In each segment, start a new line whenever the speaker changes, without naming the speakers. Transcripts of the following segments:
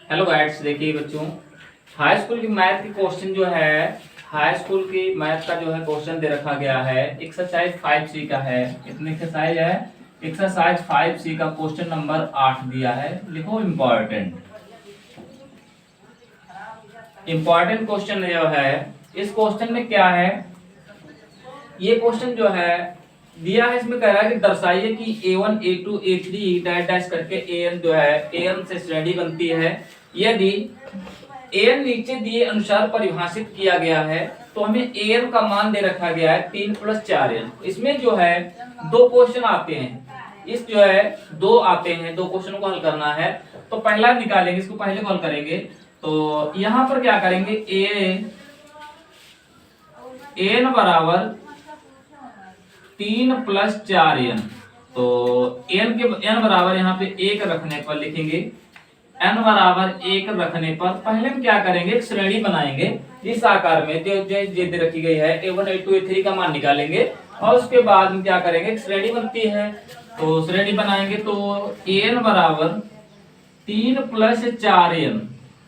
Hello guides, देखिए बच्चों, high school की मैथ की क्वेश्चन जो है, हाई स्कूल की मैथ का जो है क्वेश्चन दे रखा गया है। एक्सरसाइज 5C का है। कितने एक्सरसाइज है? एक्सरसाइज 5C का क्वेश्चन नंबर 8 दिया है। लिखो इम्पोर्टेंट। इम्पोर्टेंट क्वेश्चन जो है, इस क्वेश्चन में क्या है? ये क्वेश्चन जो है दिया है, इसमें कह रहा है कि दर्शाइए कि A1 A2 A3 dash dash करके An जो है An से श्रेणी बनती है यदि An नीचे दिए अनुसार परिभाषित किया गया है। तो हमें An का मान दे रखा गया है 3 + 4n। इसमें जो है दो क्वेश्चन आते हैं, इस जो है दो आते हैं, दो क्वेश्चन को हल करना है। तो पहला निकालेंगे, इसको पहले को हल करेंगे। तो यहां पर क्या करेंगे, An बराबर 3 + 4n। तो n बराबर यहाँ पे 1 रखने पर लिखेंगे, n बराबर 1 रखने पर पहले हम क्या करेंगे, एक श्रेणी बनाएंगे इस आकार में जो दे रखी गई है। A1 A2 A3 का मान निकालेंगे और उसके बाद हम क्या करेंगे, एक श्रेणी बनती है तो श्रेणी बनाएंगे। तो an बराबर 3 + 4n।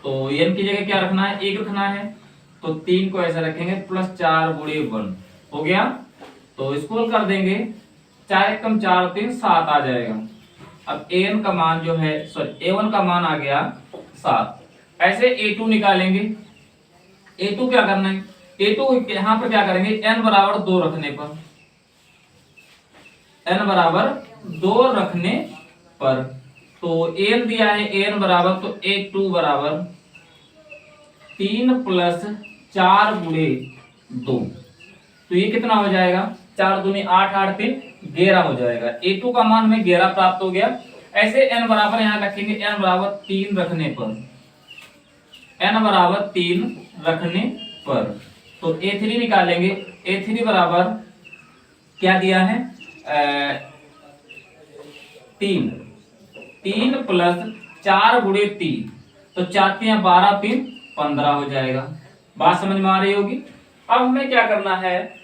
तो n की जगह क्या रखना है, 1 रखना है। तो 3 को ऐसा रखेंगे +4 × 1 हो गया। तो इसको हल कर देंगे, 4 × 4 3 7 आ जाएगा। अब an का मान जो है, सॉरी A1 का मान आ गया 7। ऐसे A2 निकालेंगे। A2 क्या करना है, A2 यहां पर क्या करेंगे, n बराबर 2 रखने पर, n बराबर 2 रखने पर। तो an दिया है an बराबर, तो A2 बराबर 3 + 4 × 2। तो ये कितना हो जाएगा, 4 दूनी 8 8 3 11 हो जाएगा। A2 का मान हमें 11 प्राप्त हो गया। ऐसे n बराबर यहां रखेंगे, n बराबर 3 रखने पर, n बराबर 3 रखने पर। तो A3 निकालेंगे। A3 बराबर क्या दिया है, 3 + 4 × 3। तो 4 × 12 3 15 हो जाएगा। बात समझ में आ रही होगी। अब हमें क्या करना है,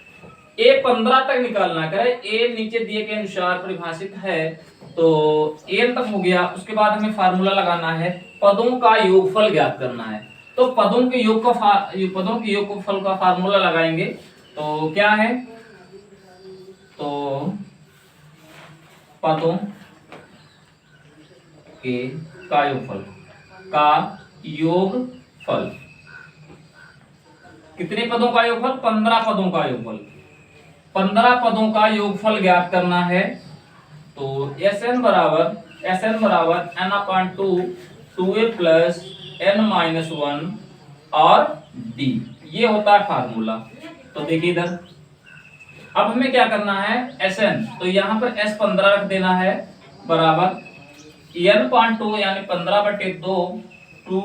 A 15 तक निकालना है। A नीचे दिए के अनुसार परिभाषित है, तो n तक हो गया। उसके बाद हमें फार्मूला लगाना है, पदों का योगफल ज्ञात करना है। तो पदों के योगफल का फार्मूला लगाएंगे। तो क्या है, तो पदों के का योगफल, कितने पदों का योगफल, 15 पदों का योगफल। 15 पदों का योगफल ज्ञात करना है। तो Sn बराबर n/2 2a + n-1 और d, ये होता है फार्मूला। तो देखिए इधर, अब हमें क्या करना है, Sn, तो यहाँ पर S15 रख देना है बराबर n/2 यानी 15/2 2,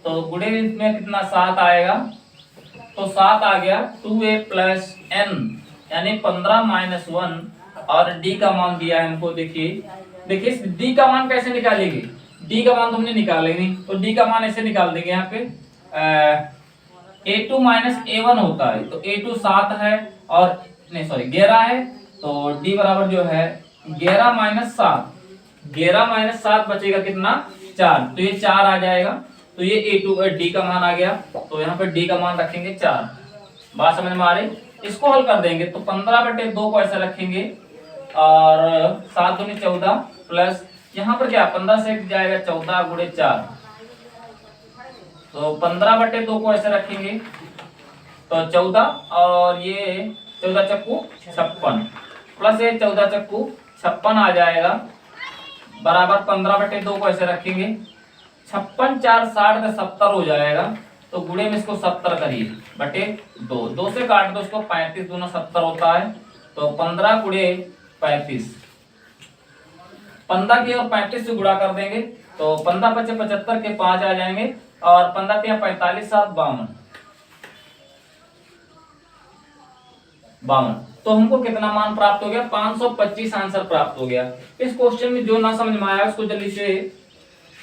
तो गुणे में कितना 7 आएगा। तो 7 आ गया। 2a + n यानी 15 - 1 और d का मान दिया है हमको। देखिए d का मान कैसे निकालेंगे, d का मान तो हमने निकाला ही नहीं। तो d का मान ऐसे निकाल देंगे, यहाँ पे A2 - A1 होता है। तो A2 7 है और नहीं सॉरी 11 है। तो d बराबर जो है 11 - 7, 11 - 7 बचेगा कितना, 4। तो ये 4 आ जाएगा। तो ये A2 d का मान आ गया। तो यहाँ पे d का मान रखेंगे 4। बात समझ में आ रही। इसको हल कर देंगे। तो 15/2 को ऐसा रखेंगे और 7 दूनी 14 प्लस यहाँ पर क्या 15 से जाएगा 14 × 4। तो 15/2 को ऐसे रखेंगे तो 14 और ये 14 चक्कू 56 प्लस ये 14 चक्कू 56 आ जाएगा बराबर 15/2 को ऐसे रखेंगे। 56 4 60 का 70 हो जाएगा। तो गुणे में इसको 70 करिए बटे 2, 2 से काट दो उसको, 35 दूना 70 होता है। तो 15 × 35, 15 की और 35 से गुणा कर देंगे। तो 15 × 5 = 75 के 5 आ जाएंगे और 15 × 45 = 52। तो हमको कितना मान प्राप्त हो गया, 525 आंसर प्राप्त हो गया। इस क्वेश्चन में जो ना समझ में आया उसको जल्दी से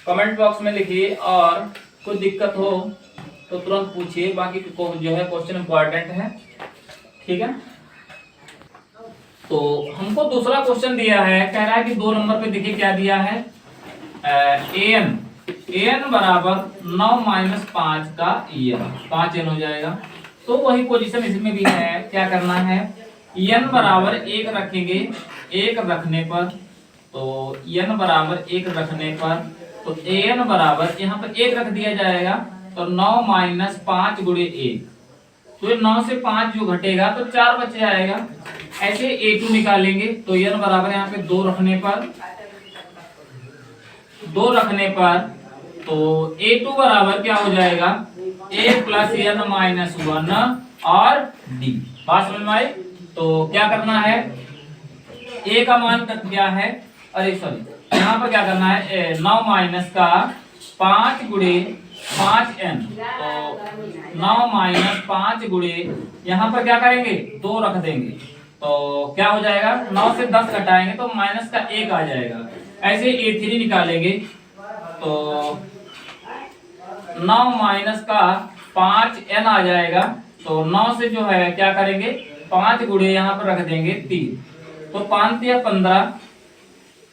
कमेंट बॉक्स में लिखिए और कोई दिक्कत हो तो तुरंत पूछिए। बाकी जो है क्वेश्चन इंपॉर्टेंट है, ठीक है। तो हमको दूसरा क्वेश्चन दिया है, कह रहा है कि 2 नंबर पे देखिए क्या दिया है, an n बराबर 9 माइनस 5 का n, 5n हो जाएगा। तो वही पोजीशन इसमें भी है, क्या करना है, n बराबर 1 रखेंगे, 1 रखने पर, तो n बराबर 1 रखने पर, तो an बराबर यहाँ पर 1 रख दिया जाएगा, तो 9 माइनस 5 गुणे 1, तो ये 9 से 5 जो घटेगा तो 4 बच जाएगा। ऐसे a2 निकालेंगे, तो n बराबर यहाँ पे 2 रखने पर, 2 रखने पर, तो a2 बराबर क्या हो जाएगा, a प्लस n माइनस 1 और d। बात समझ में आई? तो क्या करना है, a का मान क्या है, अरे सॉरी यहाँ पर क्या करना है, 9 माइनस का 5 गुणे 5n, तो 9 माइनस 5 गुणे यहाँ पर क्या करेंगे, 2 रख देंगे, तो क्या हो जाएगा, 9 से 10 घटाएंगे तो माइनस का 1 आ जाएगा। ऐसे a3 निकालेंगे, तो 9 माइनस का 5n आ जाएगा, तो 9 से जो है क्या करेंगे, 5 गुणे यहाँ पर रख देंगे 3, तो 5 या 15,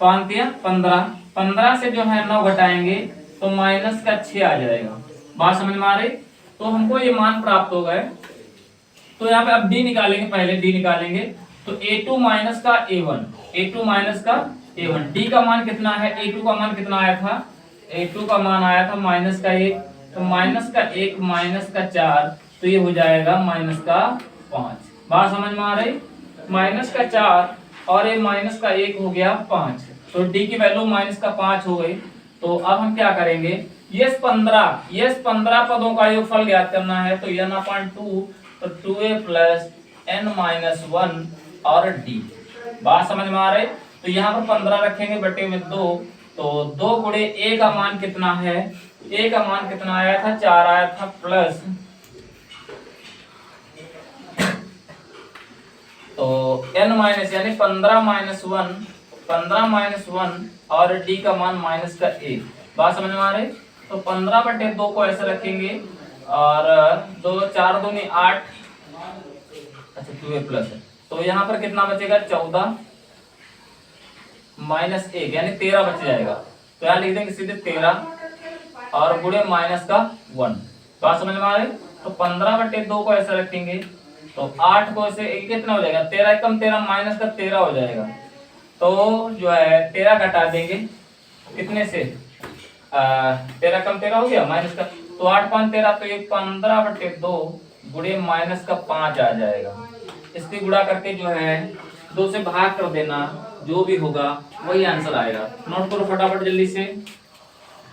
5 या 15, 15 से जो है 9 घटाएंगे तो माइनस का 6 आ जाएगा। बात समझ में आ रही? तो हमको ये मान प्राप्त हो गए। तो यहाँ पे अब d निकालेंगे, पहले d निकालेंगे, तो a2 माइनस का a1, a2 माइनस का a1, d का मान कितना है, a2 का मान कितना आया था, a2 का मान आया था माइनस का 1, तो माइनस का 1 माइनस का 4, तो ये हो जाएगा माइनस का 5। बात समझ में आ रही? माइनस का 4 और ये माइनस का 1 हो गया 5, तो d की वैल्यू माइनस का 5 हो गई। तो अब हम क्या करेंगे, ये 15 पदों का योगफल ज्ञात करना है, तो n अपॉन 2, तो 2a प्लस n माइनस 1 और d। बात समझ में आ रही? तो यहाँ पर 15 रखेंगे बटे में 2, तो 2 गुणे a का मान कितना है, a का मान कितना आया था, 4 आया था, प्लस तो n माइनस यानी 15 माइनस 1 और d का मान माइनस का 1। बात समझ में आ रही? तो 15 बटे 2 को ऐसे रखेंगे, और 2 4 दूनी 8, अच्छा 2a प्लस है, तो यहाँ पर कितना बचेगा, 14 माइनस 1 यानी 13 बच जाएगा। तो यहाँ लिख देंगे सीधे 13 और गुणे माइनस का 1। बात समझ में आ रही? तो 15 बटे 2 को ऐसे रखेंगे, तो 8 को ऐसे कितना हो जाएगा, 13 कम 13 माइनस का 13 हो जाएगा। तो जो है 13 घटा देंगे कितने से, 13 कम 13 हो गया माइनस का, तो 8 5 13, तो ये 15 बटे 2 गुणे माइनस का 5 आ जाएगा। इसकी गुणा करके जो है 2 से भाग कर देना, जो भी होगा वही आंसर आएगा। नोट करो फटाफट जल्दी से।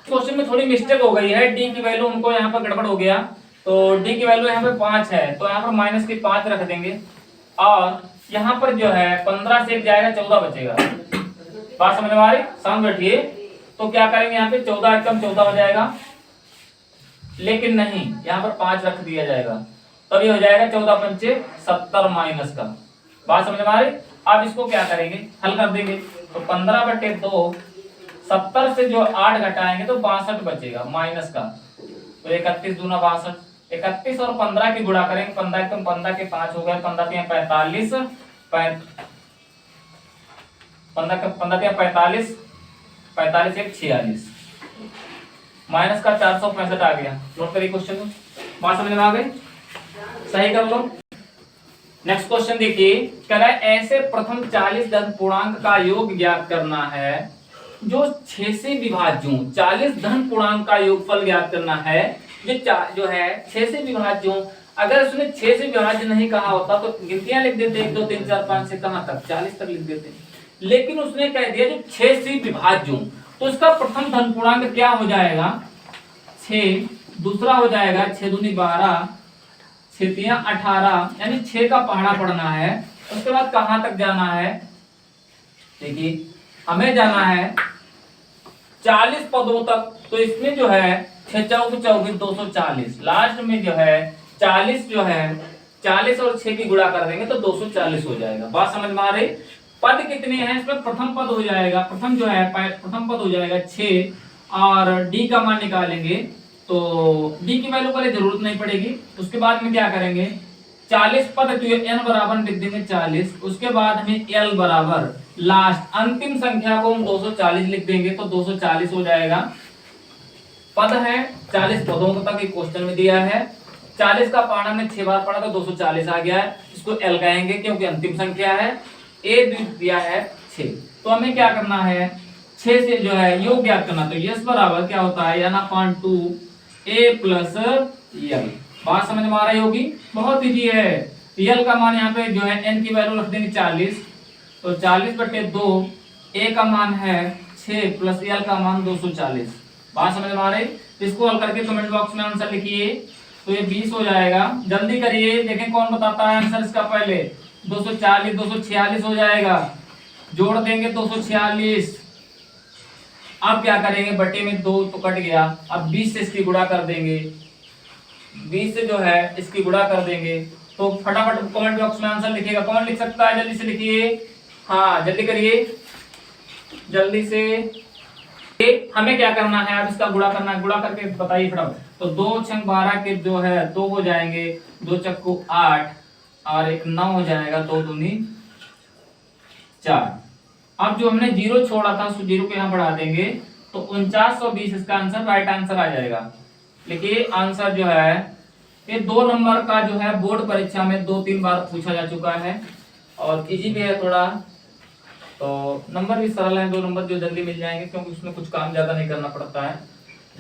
क्वेश्चन में थोड़ी मिस्टेक हो गई है, डी की वैल्यू हमको यहाँ पर गड़बड़ हो गया, तो डी की वैल्यू यहाँ पे 5 है, तो यहाँ पर माइनस की 5 रख देंगे, और यहाँ पर जो है 15 से 1 जाएगा 14 बचेगा। बात समझ में आ रही? सामने बैठिए। तो क्या करेंगे, यहाँ पे 14 कम 14 हो जाएगा, लेकिन नहीं यहाँ पर 5 रख दिया जाएगा, तब ये हो जाएगा 14 पंचे 70 माइनस का। बात समझ में आ रही? अब इसको क्या करेंगे, हल कर देंगे, तो 15 बटे 2, 70 से जो 8 घटाएंगे तो 62 बचेगा माइनस का, तो 31 दूना 62, 31 और 15 की गुणा करेंगे, 15 कम 15 के 5 हो गए, 15 3 45, 45 45 1 46, माइनस का 465 आ गया। नोट करिए क्वेश्चन को। बात समझ में आ गई? सही कर लो। नेक्स्ट क्वेश्चन देखिए, कह रहा है ऐसे प्रथम 40 धन पूर्णांक का योग ज्ञात करना है जो 6 से विभाज्यों, 40 धन पूर्णांक का योगफल ज्ञात करना है जो है 6 से विभाज्यों। अगर उसने 6 से विभाज्य नहीं कहा होता तो गिनतियां लिख देते, 1 2 3 4 5 से कहां तक, 40 तक लिख देते, लेकिन उसने कह दिया जो 6 से विभाज्यों, तो इसका प्रथम धन पूर्णांक क्या हो जाएगा, 6, दूसरा हो जाएगा 6 दूनी 12, 6 तिया 18, यानी 6 का पहाड़ा पढ़ना है। उसके बाद कहां तक जाना है, देखिए हमें जाना है 40 पदों तक, तो इसमें जो है 6 चौक 240, लास्ट में जो है 40 जो है 40 और 6 की गुणा कर देंगे तो 240 हो जाएगा। बात समझ में आ रही? पद कितने हैं इसमें, प्रथम पद हो जाएगा, प्रथम जो है प्रथम पद हो जाएगा 6, और डी का मान निकालेंगे, तो डी की वैल्यू पहले जरूरत नहीं पड़ेगी, उसके बाद में क्या करेंगे 40 पद, तो n बराबर लिख देंगे 40, उसके बाद हमें l बराबर लास्ट अंतिम संख्या को हम 240 लिख देंगे, तो 240 हो जाएगा। पद है 40 पदों तक एक क्वेश्चन में दिया है। 40 का पार्ट हमने 6 बार पढ़ा तो 240 आ गया है। इसको एल कहेंगे क्योंकि अंतिम संख्या है। ए दिया है 6, तो हमें क्या करना है, 6 से जो है योग ज्ञात करना। तो यस बराबर क्या होता है, n अपॉन 2 a प्लस यल। बात समझ में आ रही होगी, बहुत इजी है। यल का मान यहाँ पे जो है n की वैल्यू रख देंगे 40, तो 40/2 a का मान है 6 प्लस यल का मान 240। बात समझ में आ रही, इसको हल करके कमेंट बॉक्स में आंसर लिखिए। तो ये 20 हो जाएगा, जल्दी करिए, देखें कौन बताता है आंसर इसका। पहले 240 246 हो जाएगा, जोड़ देंगे 246। अब क्या करेंगे, बटे में 2 तो कट गया, अब 20 से इसकी गुणा कर देंगे, 20 से जो है इसकी गुणा कर देंगे। तो फटाफट कमेंट बॉक्स में आंसर लिखिएगा, कौन लिख सकता है, जल्दी से लिखिए। हाँ जल्दी करिए, जल्दी से। हमें क्या करना है, अब इसका गुणा करना है, गुणा करके बताइए फटाफट। तो 2 छंग 12 के जो है 2 हो जाएंगे, 2 चक्कू 8 और 1 9 हो जाएगा, 2 दूनी 4। अब जो हमने 0 छोड़ा था उस 0 को यहाँ बढ़ा देंगे, तो 4920 इसका आंसर राइट आंसर आ जाएगा। देखिए आंसर जो है ये 2 नंबर का जो है बोर्ड परीक्षा में 2-3 बार पूछा जा चुका है और इजी भी है थोड़ा। तो नंबर भी सरल है, 2 नंबर जो जल्दी मिल जाएंगे क्योंकि उसमें कुछ काम ज्यादा नहीं करना पड़ता है।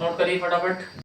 नोट करिए फटाफट।